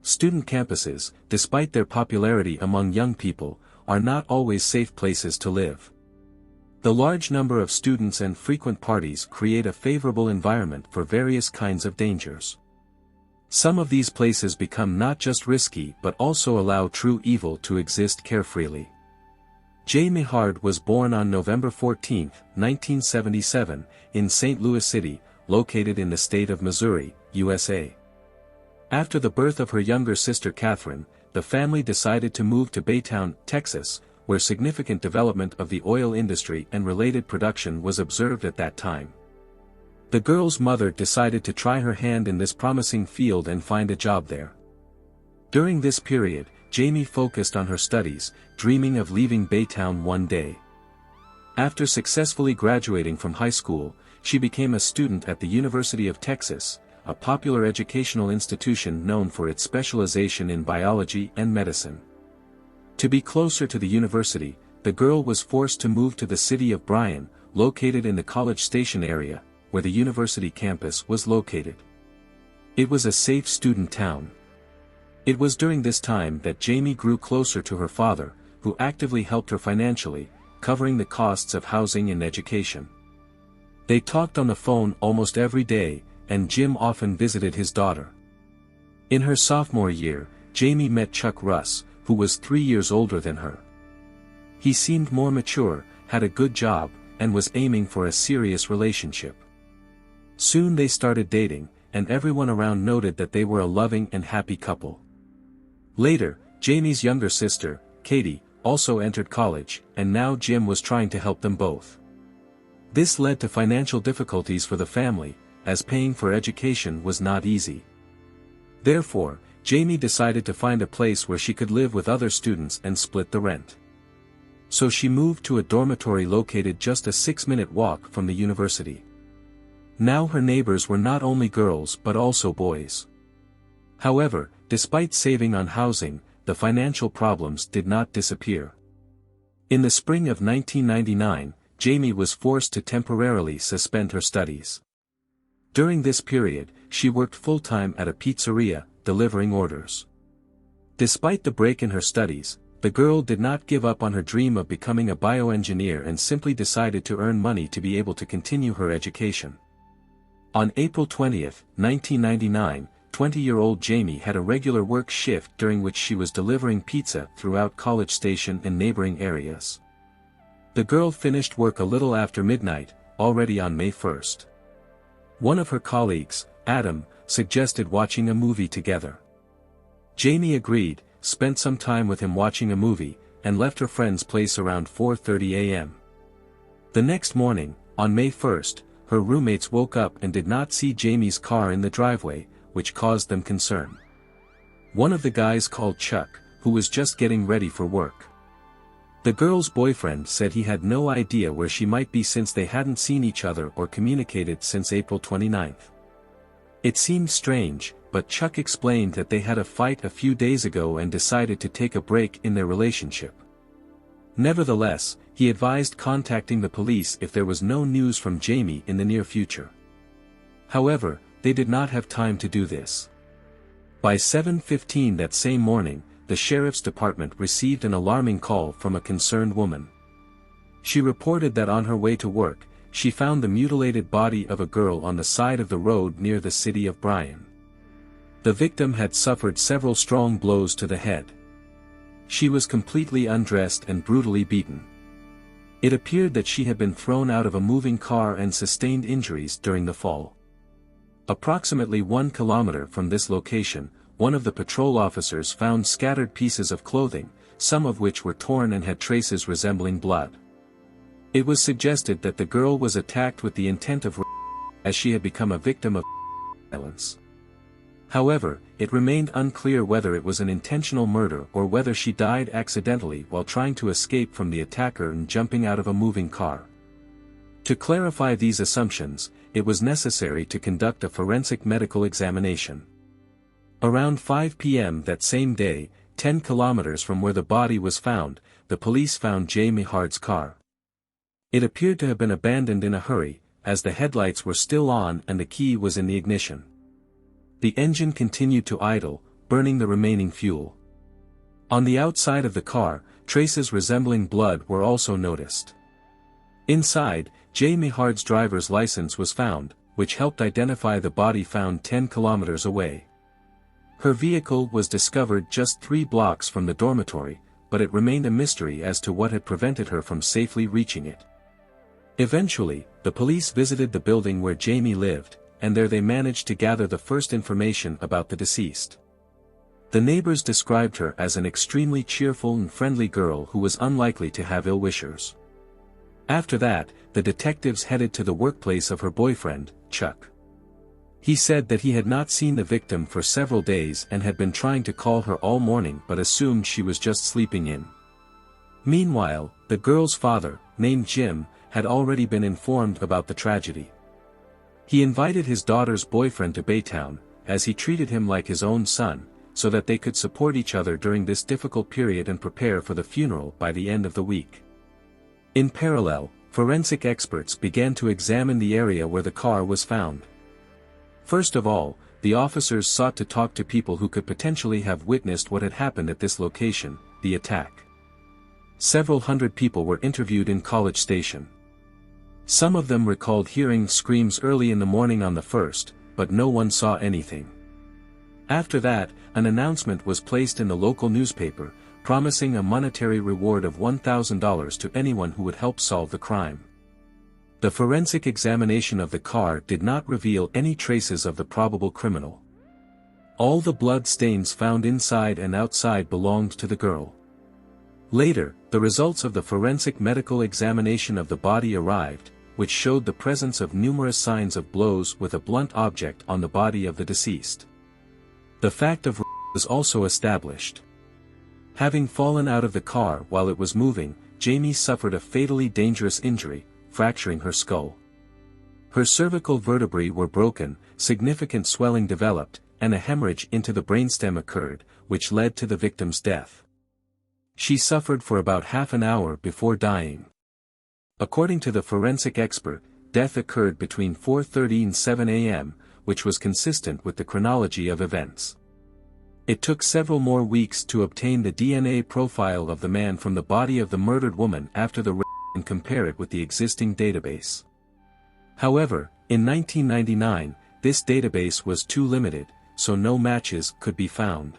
Student campuses, despite their popularity among young people, are not always safe places to live. The large number of students and frequent parties create a favorable environment for various kinds of dangers. Some of these places become not just risky but also allow true evil to exist carefreely. J. Mihard was born on November 14, 1977, in St. Louis City, located in the state of Missouri, USA. After the birth of her younger sister Catherine, the family decided to move to Baytown, Texas, where significant development of the oil industry and related production was observed at that time. The girl's mother decided to try her hand in this promising field and find a job there. During this period, Jamie focused on her studies, dreaming of leaving Baytown one day. After successfully graduating from high school, she became a student at the University of Texas, a popular educational institution known for its specialization in biology and medicine. To be closer to the university, the girl was forced to move to the city of Bryan, located in the College Station area, where the university campus was located. It was a safe student town. It was during this time that Jamie grew closer to her father, who actively helped her financially, covering the costs of housing and education. They talked on the phone almost every day, and Jim often visited his daughter. In her sophomore year, Jamie met Chuck Russ, who was 3 years older than her. He seemed more mature, had a good job, and was aiming for a serious relationship. Soon they started dating, and everyone around noted that they were a loving and happy couple. Later, Jamie's younger sister, Katie, also entered college, and now Jim was trying to help them both. This led to financial difficulties for the family, as paying for education was not easy. Therefore, Jamie decided to find a place where she could live with other students and split the rent. So she moved to a dormitory located just a 6-minute walk from the university. Now her neighbors were not only girls but also boys. However, despite saving on housing, the financial problems did not disappear. In the spring of 1999, Jamie was forced to temporarily suspend her studies. During this period, she worked full-time at a pizzeria, delivering orders. Despite the break in her studies, the girl did not give up on her dream of becoming a bioengineer and simply decided to earn money to be able to continue her education. On April 20, 1999, 20-year-old Jamie had a regular work shift during which she was delivering pizza throughout College Station and neighboring areas. The girl finished work a little after midnight, already on May 1st. One of her colleagues, Adam, suggested watching a movie together. Jamie agreed, spent some time with him watching a movie, and left her friend's place around 4:30 a.m. The next morning, on May 1st, her roommates woke up and did not see Jamie's car in the driveway, which caused them concern. One of the guys called Chuck, who was just getting ready for work. The girl's boyfriend said he had no idea where she might be since they hadn't seen each other or communicated since April 29. It seemed strange, but Chuck explained that they had a fight a few days ago and decided to take a break in their relationship. Nevertheless, he advised contacting the police if there was no news from Jamie in the near future. However, they did not have time to do this. By 7:15 that same morning, the sheriff's department received an alarming call from a concerned woman. She reported that on her way to work, she found the mutilated body of a girl on the side of the road near the city of Bryan. The victim had suffered several strong blows to the head. She was completely undressed and brutally beaten. It appeared that she had been thrown out of a moving car and sustained injuries during the fall. Approximately 1 kilometer from this location, one of the patrol officers found scattered pieces of clothing, some of which were torn and had traces resembling blood. It was suggested that the girl was attacked with the intent of rape, as she had become a victim of violence. However, it remained unclear whether it was an intentional murder or whether she died accidentally while trying to escape from the attacker and jumping out of a moving car. To clarify these assumptions, it was necessary to conduct a forensic medical examination. Around 5 p.m. that same day, 10 kilometers from where the body was found, the police found J. Mihard's car. It appeared to have been abandoned in a hurry, as the headlights were still on and the key was in the ignition. The engine continued to idle, burning the remaining fuel. On the outside of the car, traces resembling blood were also noticed. Inside, Mihard's driver's license was found, which helped identify the body found 10 kilometers away. Her vehicle was discovered just 3 blocks from the dormitory, but it remained a mystery as to what had prevented her from safely reaching it. Eventually, the police visited the building where Jamie lived, and there they managed to gather the first information about the deceased. The neighbors described her as an extremely cheerful and friendly girl who was unlikely to have ill wishers. After that, the detectives headed to the workplace of her boyfriend, Chuck. He said that he had not seen the victim for several days and had been trying to call her all morning but assumed she was just sleeping in. Meanwhile, the girl's father, named Jim, had already been informed about the tragedy. He invited his daughter's boyfriend to Baytown, as he treated him like his own son, so that they could support each other during this difficult period and prepare for the funeral by the end of the week. In parallel, forensic experts began to examine the area where the car was found. First of all, the officers sought to talk to people who could potentially have witnessed what had happened at this location, the attack. Several hundred people were interviewed in College Station. Some of them recalled hearing screams early in the morning on the 1st, but no one saw anything. After that, an announcement was placed in the local newspaper, promising a monetary reward of $1,000 to anyone who would help solve the crime. The forensic examination of the car did not reveal any traces of the probable criminal. All the blood stains found inside and outside belonged to the girl. Later, the results of the forensic medical examination of the body arrived, which showed the presence of numerous signs of blows with a blunt object on the body of the deceased. The fact of was also established. Having fallen out of the car while it was moving, Jamie suffered a fatally dangerous injury, fracturing her skull. Her cervical vertebrae were broken, significant swelling developed, and a hemorrhage into the brainstem occurred, which led to the victim's death. She suffered for about half an hour before dying. According to the forensic expert, death occurred between 4:30 and 7 a.m., which was consistent with the chronology of events. It took several more weeks to obtain the DNA profile of the man from the body of the murdered woman after the rape and compare it with the existing database. However, in 1999, this database was too limited, so no matches could be found.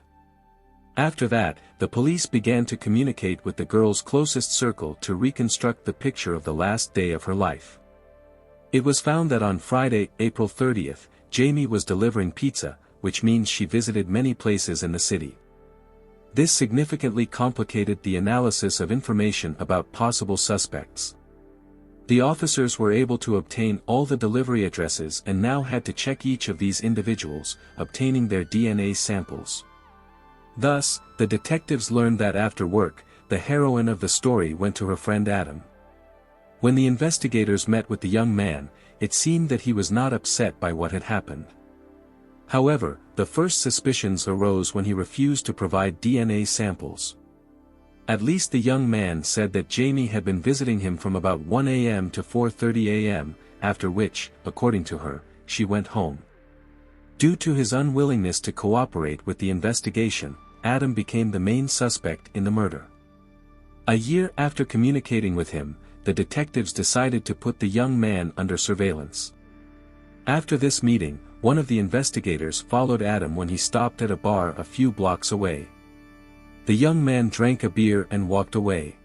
After that, the police began to communicate with the girl's closest circle to reconstruct the picture of the last day of her life. It was found that on Friday, April 30th, Jamie was delivering pizza, which means she visited many places in the city. This significantly complicated the analysis of information about possible suspects. The officers were able to obtain all the delivery addresses and now had to check each of these individuals, obtaining their DNA samples. Thus, the detectives learned that after work, the heroine of the story went to her friend Adam. When the investigators met with the young man, it seemed that he was not upset by what had happened. However, the first suspicions arose when he refused to provide DNA samples. At least the young man said that Jamie had been visiting him from about 1 a.m. to 4:30 a.m., after which, according to her, she went home. Due to his unwillingness to cooperate with the investigation, Adam became the main suspect in the murder. A year after communicating with him, the detectives decided to put the young man under surveillance. After this meeting, one of the investigators followed Adam when he stopped at a bar a few blocks away. The young man drank a beer and walked away.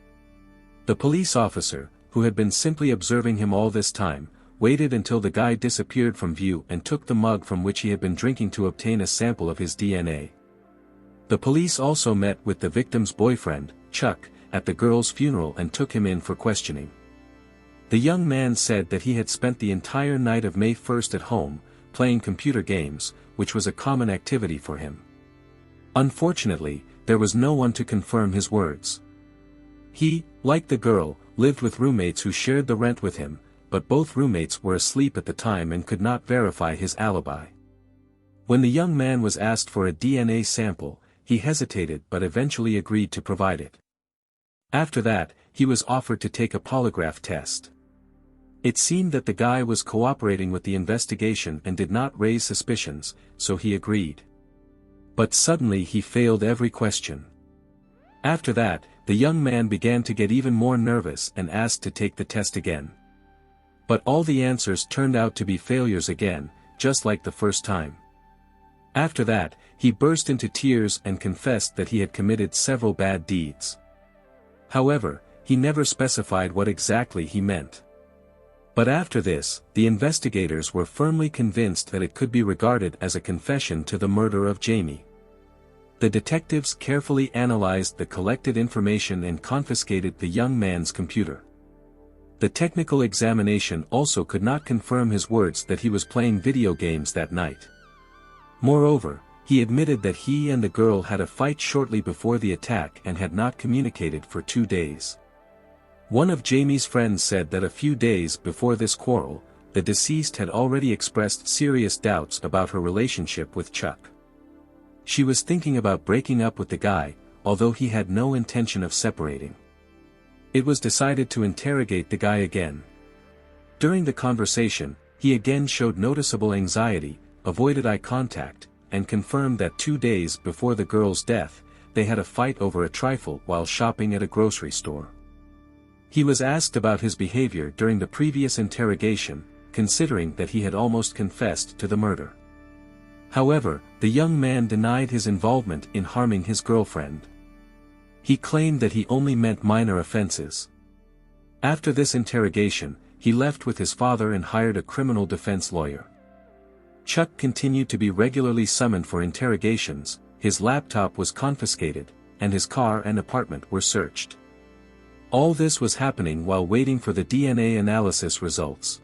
The police officer, who had been simply observing him all this time, waited until the guy disappeared from view and took the mug from which he had been drinking to obtain a sample of his DNA. The police also met with the victim's boyfriend, Chuck, at the girl's funeral and took him in for questioning. The young man said that he had spent the entire night of May 1st at home, playing computer games, which was a common activity for him. Unfortunately, there was no one to confirm his words. He, like the girl, lived with roommates who shared the rent with him, but both roommates were asleep at the time and could not verify his alibi. When the young man was asked for a DNA sample, he hesitated but eventually agreed to provide it. After that, he was offered to take a polygraph test. It seemed that the guy was cooperating with the investigation and did not raise suspicions, so he agreed. But suddenly he failed every question. After that, the young man began to get even more nervous and asked to take the test again. But all the answers turned out to be failures again, just like the first time. After that, he burst into tears and confessed that he had committed several bad deeds. However, he never specified what exactly he meant. But after this, the investigators were firmly convinced that it could be regarded as a confession to the murder of Jamie. The detectives carefully analyzed the collected information and confiscated the young man's computer. The technical examination also could not confirm his words that he was playing video games that night. Moreover, he admitted that he and the girl had a fight shortly before the attack and had not communicated for 2 days. One of Jamie's friends said that a few days before this quarrel, the deceased had already expressed serious doubts about her relationship with Chuck. She was thinking about breaking up with the guy, although he had no intention of separating. It was decided to interrogate the guy again. During the conversation, he again showed noticeable anxiety, avoided eye contact, and confirmed that 2 days before the girl's death, they had a fight over a trifle while shopping at a grocery store. He was asked about his behavior during the previous interrogation, considering that he had almost confessed to the murder. However, the young man denied his involvement in harming his girlfriend. He claimed that he only meant minor offenses. After this interrogation, he left with his father and hired a criminal defense lawyer. Chuck continued to be regularly summoned for interrogations, his laptop was confiscated, and his car and apartment were searched. All this was happening while waiting for the DNA analysis results.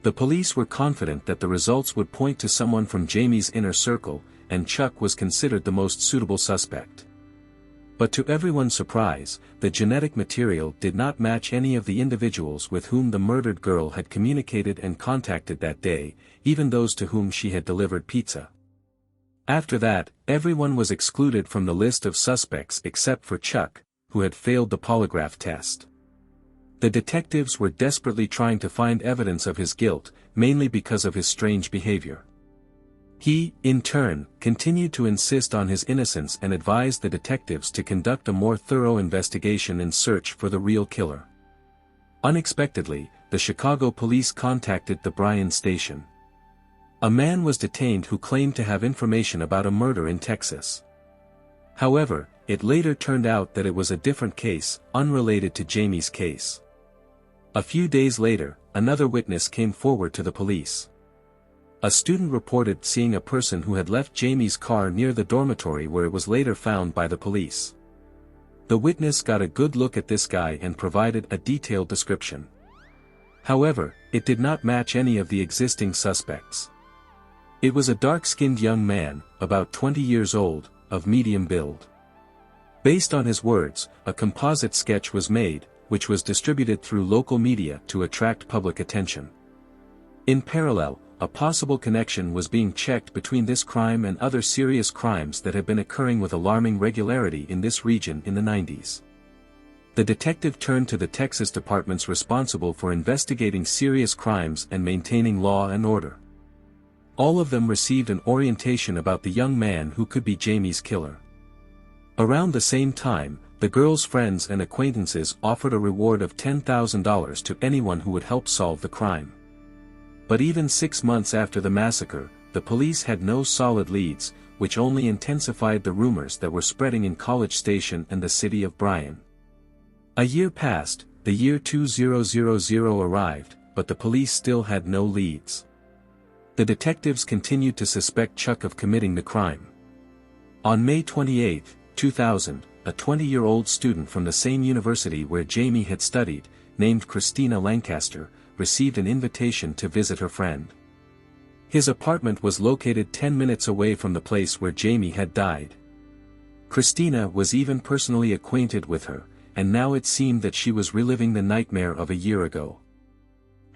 The police were confident that the results would point to someone from Jamie's inner circle, and Chuck was considered the most suitable suspect. But to everyone's surprise, the genetic material did not match any of the individuals with whom the murdered girl had communicated and contacted that day, even those to whom she had delivered pizza. After that, everyone was excluded from the list of suspects except for Chuck, who had failed the polygraph test. The detectives were desperately trying to find evidence of his guilt, mainly because of his strange behavior. He, in turn, continued to insist on his innocence and advised the detectives to conduct a more thorough investigation and search for the real killer. Unexpectedly, the Chicago police contacted the Bryan station. A man was detained who claimed to have information about a murder in Texas. However, it later turned out that it was a different case, unrelated to Jamie's case. A few days later, another witness came forward to the police. A student reported seeing a person who had left Jamie's car near the dormitory where it was later found by the police. The witness got a good look at this guy and provided a detailed description. However, it did not match any of the existing suspects. It was a dark-skinned young man, about 20 years old, of medium build. Based on his words, a composite sketch was made, which was distributed through local media to attract public attention. In parallel, a possible connection was being checked between this crime and other serious crimes that had been occurring with alarming regularity in this region in the 90s. The detective turned to the Texas departments responsible for investigating serious crimes and maintaining law and order. All of them received an orientation about the young man who could be Jamie's killer. Around the same time, the girl's friends and acquaintances offered a reward of $10,000 to anyone who would help solve the crime. But even 6 months after the massacre, the police had no solid leads, which only intensified the rumors that were spreading in College Station and the city of Bryan. A year passed, the year 2000 arrived, but the police still had no leads. The detectives continued to suspect Chuck of committing the crime. On May 28, 2000, a 20-year-old student from the same university where Jamie had studied, named Christina Lancaster, received an invitation to visit her friend. His apartment was located 10 minutes away from the place where Jamie had died. Christina was even personally acquainted with her, and now it seemed that she was reliving the nightmare of a year ago.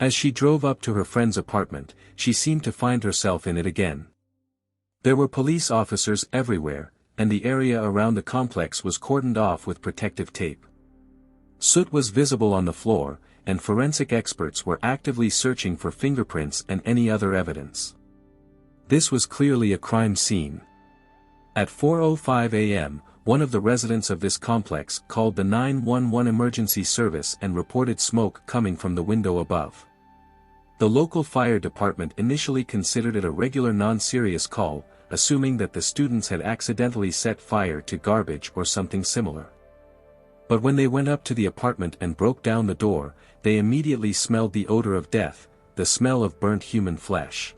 As she drove up to her friend's apartment, she seemed to find herself in it again. There were police officers everywhere, and the area around the complex was cordoned off with protective tape. Soot was visible on the floor, and forensic experts were actively searching for fingerprints and any other evidence. This was clearly a crime scene. At 4:05 a.m., one of the residents of this complex called the 911 emergency service and reported smoke coming from the window above. The local fire department initially considered it a regular non-serious call, assuming that the students had accidentally set fire to garbage or something similar. But when they went up to the apartment and broke down the door, they immediately smelled the odor of death, the smell of burnt human flesh.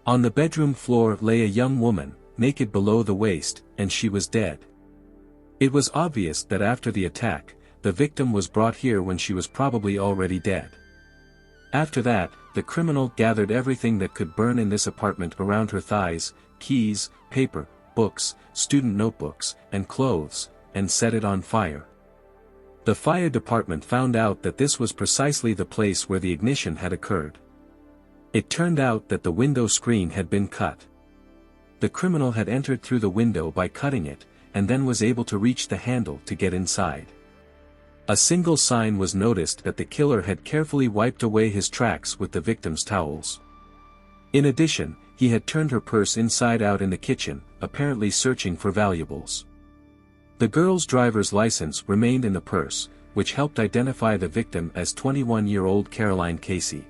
On the bedroom floor lay a young woman, naked below the waist, and she was dead. It was obvious that after the attack, the victim was brought here when she was probably already dead. After that, the criminal gathered everything that could burn in this apartment around her thighs: keys, paper, books, student notebooks, and clothes, and set it on fire. The fire department found out that this was precisely the place where the ignition had occurred. It turned out that the window screen had been cut. The criminal had entered through the window by cutting it, and then was able to reach the handle to get inside. A single sign was noticed that the killer had carefully wiped away his tracks with the victim's towels. In addition, he had turned her purse inside out in the kitchen, apparently searching for valuables. The girl's driver's license remained in the purse, which helped identify the victim as 21-year-old Caroline Casey.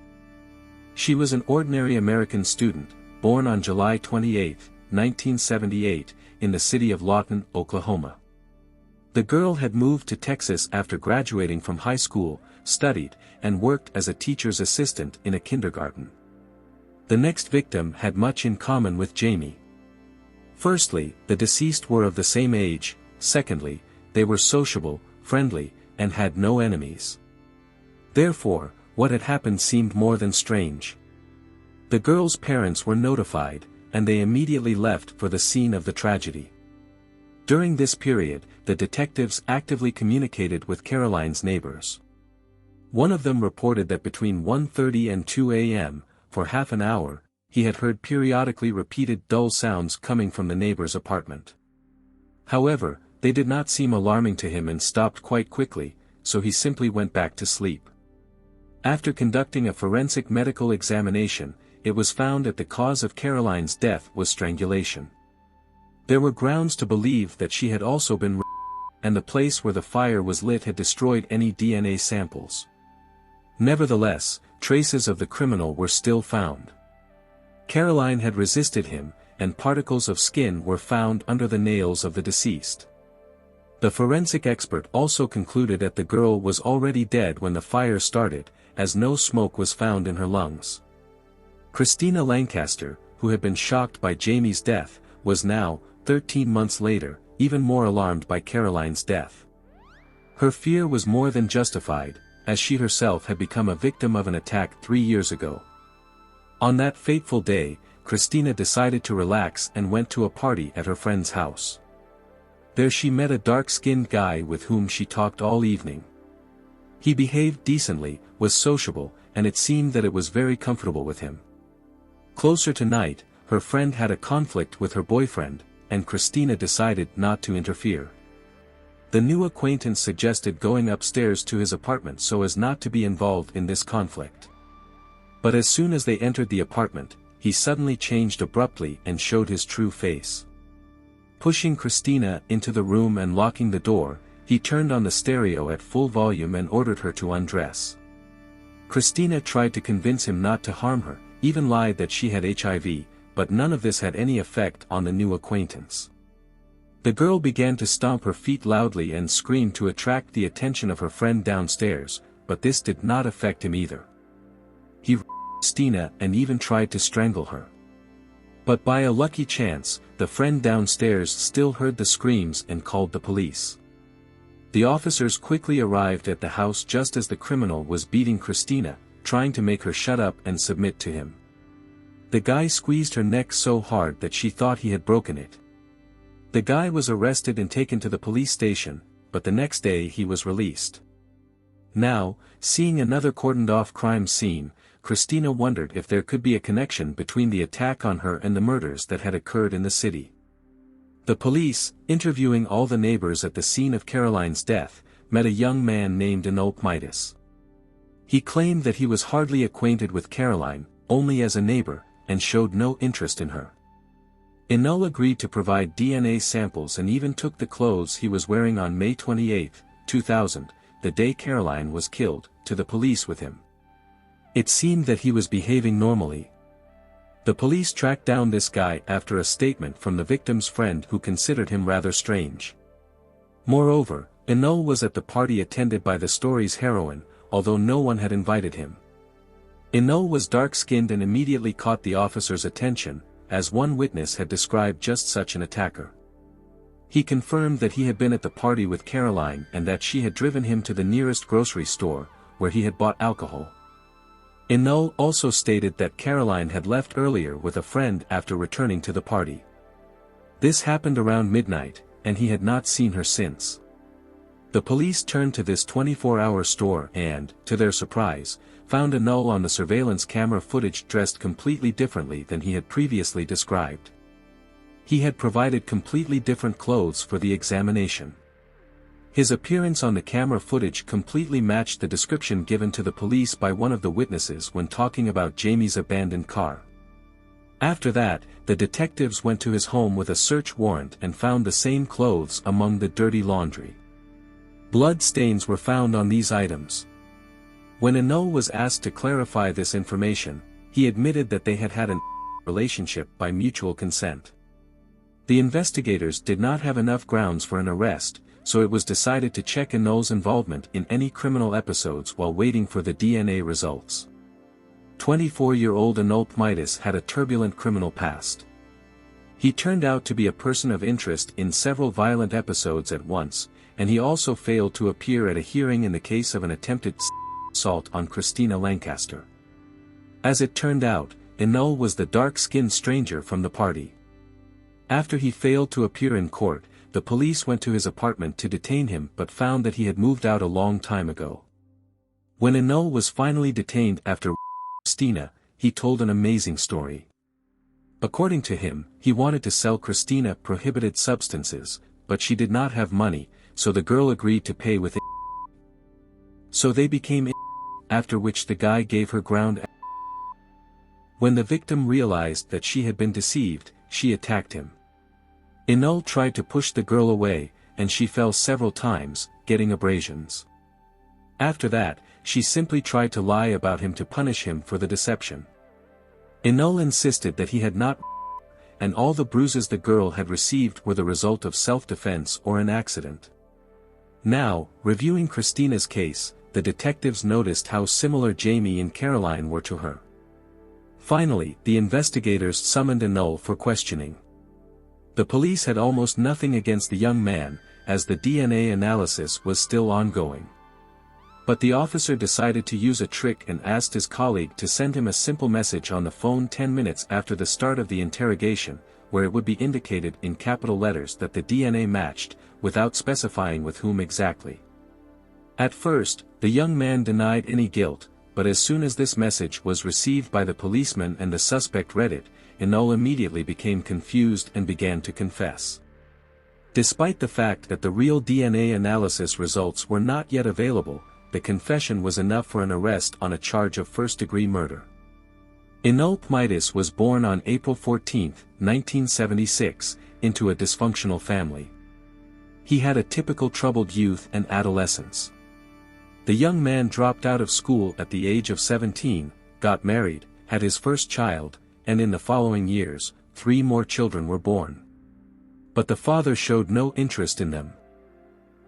She was an ordinary American student, born on July 28, 1978, in the city of Lawton, Oklahoma. The girl had moved to Texas after graduating from high school, studied, and worked as a teacher's assistant in a kindergarten. The next victim had much in common with Jamie. Firstly, the deceased were of the same age. Secondly, they were sociable, friendly, and had no enemies. Therefore, what had happened seemed more than strange. The girl's parents were notified, and they immediately left for the scene of the tragedy. During this period, the detectives actively communicated with Caroline's neighbors. One of them reported that between 1:30 and 2 a.m., for half an hour, he had heard periodically repeated dull sounds coming from the neighbor's apartment. However, they did not seem alarming to him and stopped quite quickly, so he simply went back to sleep. After conducting a forensic medical examination, it was found that the cause of Caroline's death was strangulation. There were grounds to believe that she had also been raped, and the place where the fire was lit had destroyed any DNA samples. Nevertheless, traces of the criminal were still found. Caroline had resisted him, and particles of skin were found under the nails of the deceased. The forensic expert also concluded that the girl was already dead when the fire started, as no smoke was found in her lungs. Christina Lancaster, who had been shocked by Jamie's death, was now, 13 months later, even more alarmed by Caroline's death. Her fear was more than justified, as she herself had become a victim of an attack 3 years ago. On that fateful day, Christina decided to relax and went to a party at her friend's house. There she met a dark-skinned guy with whom she talked all evening. He behaved decently, was sociable, and it seemed that it was very comfortable with him. Closer to night, her friend had a conflict with her boyfriend, and Christina decided not to interfere. The new acquaintance suggested going upstairs to his apartment so as not to be involved in this conflict. But as soon as they entered the apartment, he suddenly changed abruptly and showed his true face. Pushing Christina into the room and locking the door, he turned on the stereo at full volume and ordered her to undress. Christina tried to convince him not to harm her, even lied that she had HIV, but none of this had any effect on the new acquaintance. The girl began to stomp her feet loudly and scream to attract the attention of her friend downstairs, but this did not affect him either. He raped Christina and even tried to strangle her. But by a lucky chance, the friend downstairs still heard the screams and called the police. The officers quickly arrived at the house just as the criminal was beating Christina, trying to make her shut up and submit to him. The guy squeezed her neck so hard that she thought he had broken it. The guy was arrested and taken to the police station, but the next day he was released. Now, seeing another cordoned-off crime scene, Christina wondered if there could be a connection between the attack on her and the murders that had occurred in the city. The police, interviewing all the neighbors at the scene of Caroline's death, met a young man named Inul Pmeitis. He claimed that he was hardly acquainted with Caroline, only as a neighbor, and showed no interest in her. Inul agreed to provide DNA samples and even took the clothes he was wearing on May 28, 2000, the day Caroline was killed, to the police with him. It seemed that he was behaving normally. The police tracked down this guy after a statement from the victim's friend who considered him rather strange. Moreover, Inul was at the party attended by the story's heroine, although no one had invited him. Inul was dark-skinned and immediately caught the officer's attention, as one witness had described just such an attacker. He confirmed that he had been at the party with Caroline and that she had driven him to the nearest grocery store, where he had bought alcohol. Inul also stated that Caroline had left earlier with a friend after returning to the party. This happened around midnight, and he had not seen her since. The police turned to this 24-hour store and, to their surprise, found Inul on the surveillance camera footage dressed completely differently than he had previously described. He had provided completely different clothes for the examination. His appearance on the camera footage completely matched the description given to the police by one of the witnesses when talking about Jamie's abandoned car. After that, the detectives went to his home with a search warrant and found the same clothes among the dirty laundry. Blood stains were found on these items. When Inul was asked to clarify this information, he admitted that they had had a relationship by mutual consent. The investigators did not have enough grounds for an arrest, so it was decided to check Inul's involvement in any criminal episodes while waiting for the DNA results. 24-year-old Inul Pmeitis had a turbulent criminal past. He turned out to be a person of interest in several violent episodes at once, and he also failed to appear at a hearing in the case of an attempted assault on Christina Lancaster. As it turned out, Inul was the dark-skinned stranger from the party. After he failed to appear in court, the police went to his apartment to detain him but found that he had moved out a long time ago. When Inul was finally detained after Christina, he told an amazing story. According to him, he wanted to sell Christina prohibited substances, but she did not have money, so the girl agreed to pay with it. So they became after which the guy gave her ground. When the victim realized that she had been deceived, she attacked him. Inul tried to push the girl away, and she fell several times, getting abrasions. After that, she simply tried to lie about him to punish him for the deception. Inul insisted that he had not, and all the bruises the girl had received were the result of self-defense or an accident. Now, reviewing Christina's case, the detectives noticed how similar Jamie and Caroline were to her. Finally, the investigators summoned Inul for questioning. The police had almost nothing against the young man, as the DNA analysis was still ongoing. But the officer decided to use a trick and asked his colleague to send him a simple message on the phone 10 minutes after the start of the interrogation, where it would be indicated in capital letters that the DNA matched, without specifying with whom exactly. At first, the young man denied any guilt, but as soon as this message was received by the policeman and the suspect read it, Inul immediately became confused and began to confess. Despite the fact that the real DNA analysis results were not yet available, the confession was enough for an arrest on a charge of first-degree murder. Inul Pmeitis was born on April 14, 1976, into a dysfunctional family. He had a typical troubled youth and adolescence. The young man dropped out of school at the age of 17, got married, had his first child, and in the following years, 3 more children were born. But the father showed no interest in them.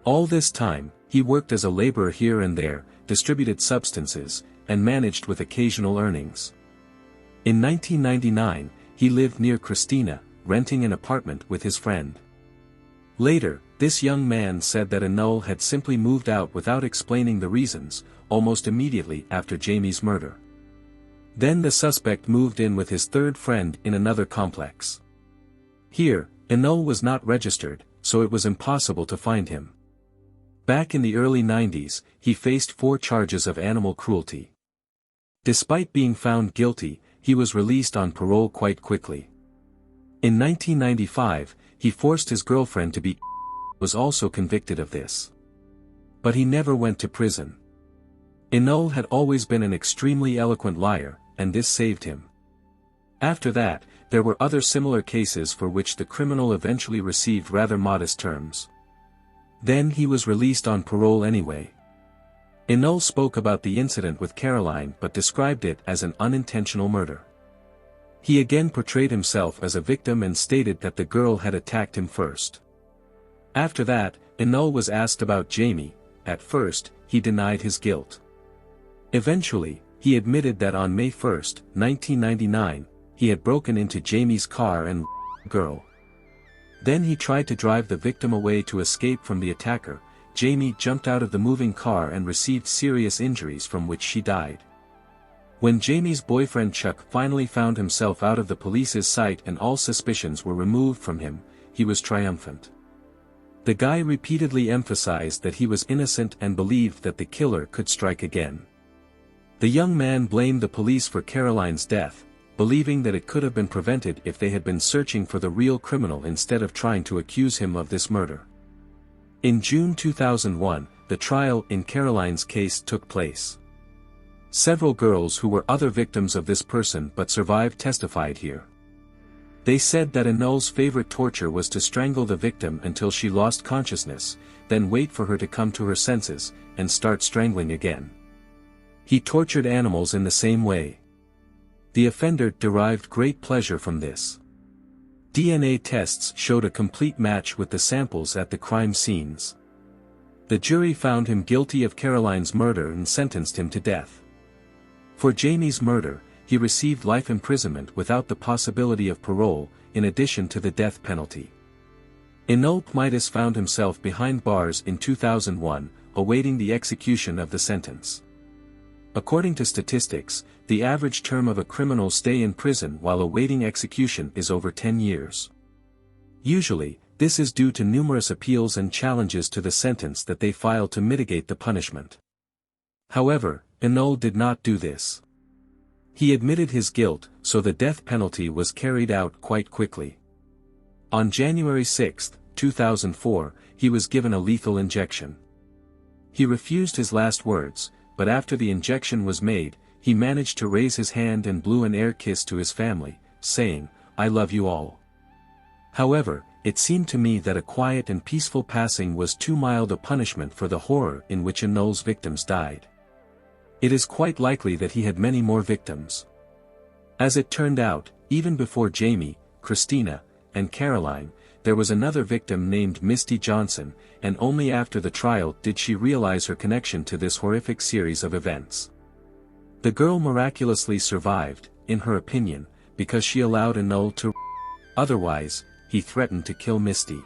All this time, he worked as a laborer here and there, distributed substances, and managed with occasional earnings. In 1999, he lived near Christina, renting an apartment with his friend. Later, this young man said that Inul had simply moved out without explaining the reasons, almost immediately after Jamie's murder. Then the suspect moved in with his third friend in another complex. Here, Inul was not registered, so it was impossible to find him. Back in the early 90s, he faced 4 charges of animal cruelty. Despite being found guilty, he was released on parole quite quickly. In 1995, he forced his girlfriend to be was also convicted of this. But he never went to prison. Inul had always been an extremely eloquent liar, and this saved him. After that, there were other similar cases for which the criminal eventually received rather modest terms. Then he was released on parole anyway. Inul spoke about the incident with Caroline but described it as an unintentional murder. He again portrayed himself as a victim and stated that the girl had attacked him first. After that, Inul was asked about Jamie. At first, he denied his guilt. Eventually, he admitted that on May 1, 1999, he had broken into Jamie's car and the girl. Then he tried to drive the victim away to escape from the attacker. Jamie jumped out of the moving car and received serious injuries from which she died. When Jamie's boyfriend Chuck finally found himself out of the police's sight and all suspicions were removed from him, he was triumphant. The guy repeatedly emphasized that he was innocent and believed that the killer could strike again. The young man blamed the police for Caroline's death, believing that it could have been prevented if they had been searching for the real criminal instead of trying to accuse him of this murder. In June 2001, the trial in Caroline's case took place. Several girls who were other victims of this person but survived testified here. They said that Inul's favorite torture was to strangle the victim until she lost consciousness, then wait for her to come to her senses, and start strangling again. He tortured animals in the same way. The offender derived great pleasure from this. DNA tests showed a complete match with the samples at the crime scenes. The jury found him guilty of Caroline's murder and sentenced him to death. For Jamie's murder, he received life imprisonment without the possibility of parole, in addition to the death penalty. Inul Pmeitis found himself behind bars in 2001, awaiting the execution of the sentence. According to statistics, the average term of a criminal's stay in prison while awaiting execution is over 10 years. Usually, this is due to numerous appeals and challenges to the sentence that they file to mitigate the punishment. However, Inul did not do this. He admitted his guilt, so the death penalty was carried out quite quickly. On January 6, 2004, he was given a lethal injection. He refused his last words, but after the injection was made, he managed to raise his hand and blew an air kiss to his family, saying, "I love you all." However, it seemed to me that a quiet and peaceful passing was too mild a punishment for the horror in which Inul's victims died. It is quite likely that he had many more victims. As it turned out, even before Jamie, Christina, and Caroline, there was another victim named Misty Johnson, and only after the trial did she realize her connection to this horrific series of events. The girl miraculously survived, in her opinion, because she allowed Inul to. Otherwise, he threatened to kill Misty.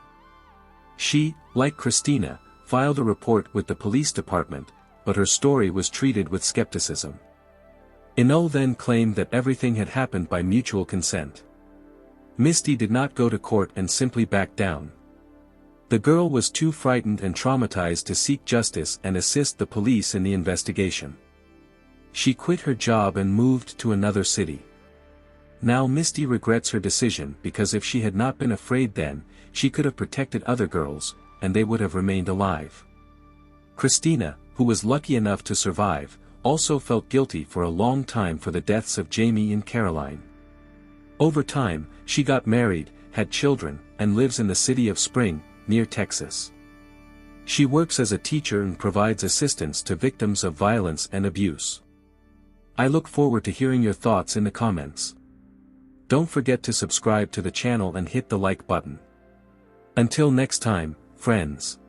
She, like Christina, filed a report with the police department, but her story was treated with skepticism. Inul then claimed that everything had happened by mutual consent. Misty did not go to court and simply back down. The girl was too frightened and traumatized to seek justice and assist the police in the investigation. She quit her job and moved to another city. Now Misty regrets her decision because if she had not been afraid then, she could have protected other girls, and they would have remained alive. Christina, who was lucky enough to survive, also felt guilty for a long time for the deaths of Jamie and Caroline. Over time, she got married, had children, and lives in the city of Spring, near Texas. She works as a teacher and provides assistance to victims of violence and abuse. I look forward to hearing your thoughts in the comments. Don't forget to subscribe to the channel and hit the like button. Until next time, friends.